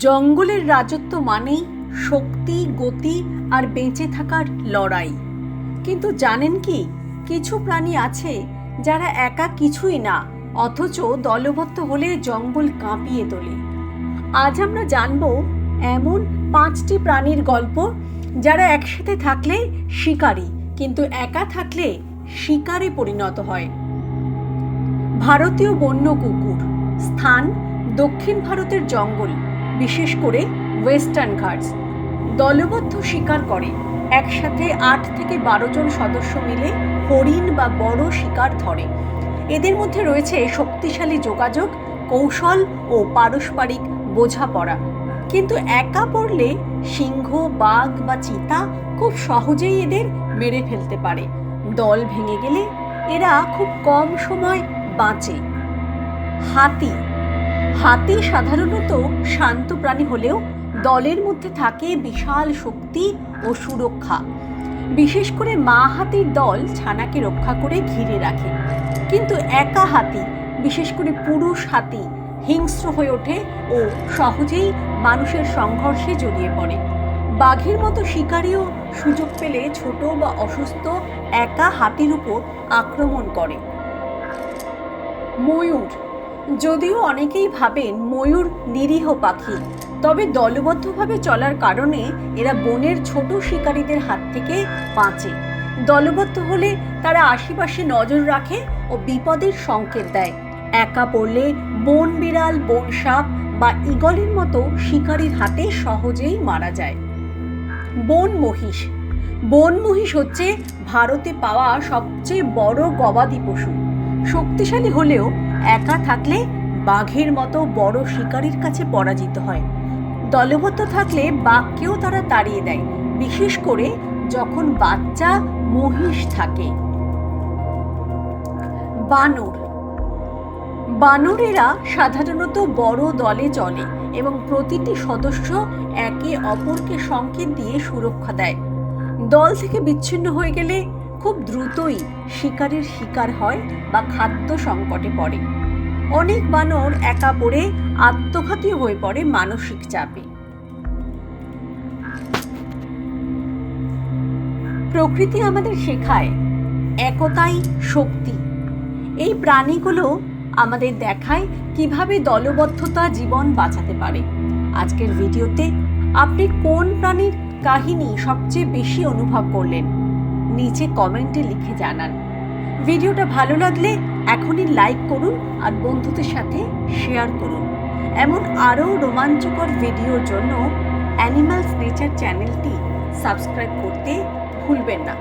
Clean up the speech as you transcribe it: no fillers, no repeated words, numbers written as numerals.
জঙ্গলের রাজত্ব মানেই শক্তি, গতি আর বেঁচে থাকার লড়াই। কিন্তু জানেন কি, কিছু প্রাণী আছে যারা একা কিছুই না, অথচ দলবদ্ধ হলে জঙ্গল কাঁপিয়ে তোলে। আজ আমরা জানব এমন 5টি প্রাণীর গল্প যারা একসাথে থাকলে শিকারী, কিন্তু একা থাকলে শিকারে পরিণত হয়। ভারতীয় বন্য কুকুর। স্থান দক্ষিণ ভারতের জঙ্গল, বিশেষ করে ওয়েস্টার্ন ঘাটস। দলবদ্ধ শিকার করে, একসাথে 8 থেকে 12 জন সদস্য মিলে হরিণ বা বড় শিকার ধরে। এদের মধ্যে রয়েছে শক্তিশালী যোগাযোগ, কৌশল ও পারস্পরিক বোঝাপড়া। কিন্তু একা পড়লে সিংহ, বাঘ বা চিতা খুব সহজেই এদের মেরে ফেলতে পারে। দল ভেঙে গেলে এরা খুব কম সময় বাঁচে। হাতি। হাতি সাধারণত শান্ত প্রাণী হলেও দলের মধ্যে থাকে বিশাল শক্তি ও সুরক্ষা। বিশেষ করে মা হাতির দল ছানাকে রক্ষা করে ঘিরে রাখে। কিন্তু একা হাতি, বিশেষ করে পুরুষ হাতি, হিংস্র হয়ে ওঠে ও সহজেই মানুষের সংঘর্ষে জড়িয়ে পড়ে। বাঘের মতো শিকারীও সুযোগ পেলে ছোট বা অসুস্থ একা হাতির উপর আক্রমণ করে। ময়ূর। যদিও অনেকেই ভাবেন ময়ূর নিরীহ পাখি, তবে দলবদ্ধভাবে চলার কারণে এরা বনের ছোট শিকারীদের হাত থেকে বাঁচে। দলবদ্ধ হলে তারা আশেপাশে নজর রাখে ও বিপদের সংকেত দেয়। একা পড়লে বন বিড়াল, বন সাপ বা ঈগলের মতো শিকারীর হাতে সহজেই মারা যায়। বন মহিষ। বন মহিষ হচ্ছে ভারতে পাওয়া সবচেয়ে বড় গবাদি পশু। শক্তিশালী হলেও একা থাকলে বাঘের মতো বড় শিকারীর কাছে পরাজিত হয়। দলবদ্ধ থাকলে বাঘকেও তারা তাড়িয়ে দেয়, বিশেষ করে যখন বাচ্চা মহিষ থাকে। বানর। বানরেরা সাধারণত বড় দলে চলে এবং প্রতিটি সদস্য একে অপরকে সংকেত দিয়ে সুরক্ষা দেয়। দল থেকে বিচ্ছিন্ন হয়ে গেলে খুব দ্রুতই শিকারের শিকার হয় বা খাদ্য সংকটে পড়ে। অনেক বানর একা পড়ে আত্মঘাতী হয়ে পড়ে মানসিক চাপে। প্রকৃতি আমাদের শেখায় একতাই শক্তি। এই প্রাণীগুলো আমাদের দেখায় কিভাবে দলবদ্ধতা জীবন বাঁচাতে পারে। আজকের ভিডিওতে আপনি কোন প্রাণীর কাহিনী সবচেয়ে বেশি অনুভব করলেন, নিচে কমেন্টে লিখে জানান। ভিডিওটা ভালো লাগলে এখনই লাইক করুন আর বন্ধুদের সাথে শেয়ার করুন। এমন আরও রোমাঞ্চকর ভিডিওর জন্য অ্যানিমালস নেচার চ্যানেলটি সাবস্ক্রাইব করতে ভুলবেন না।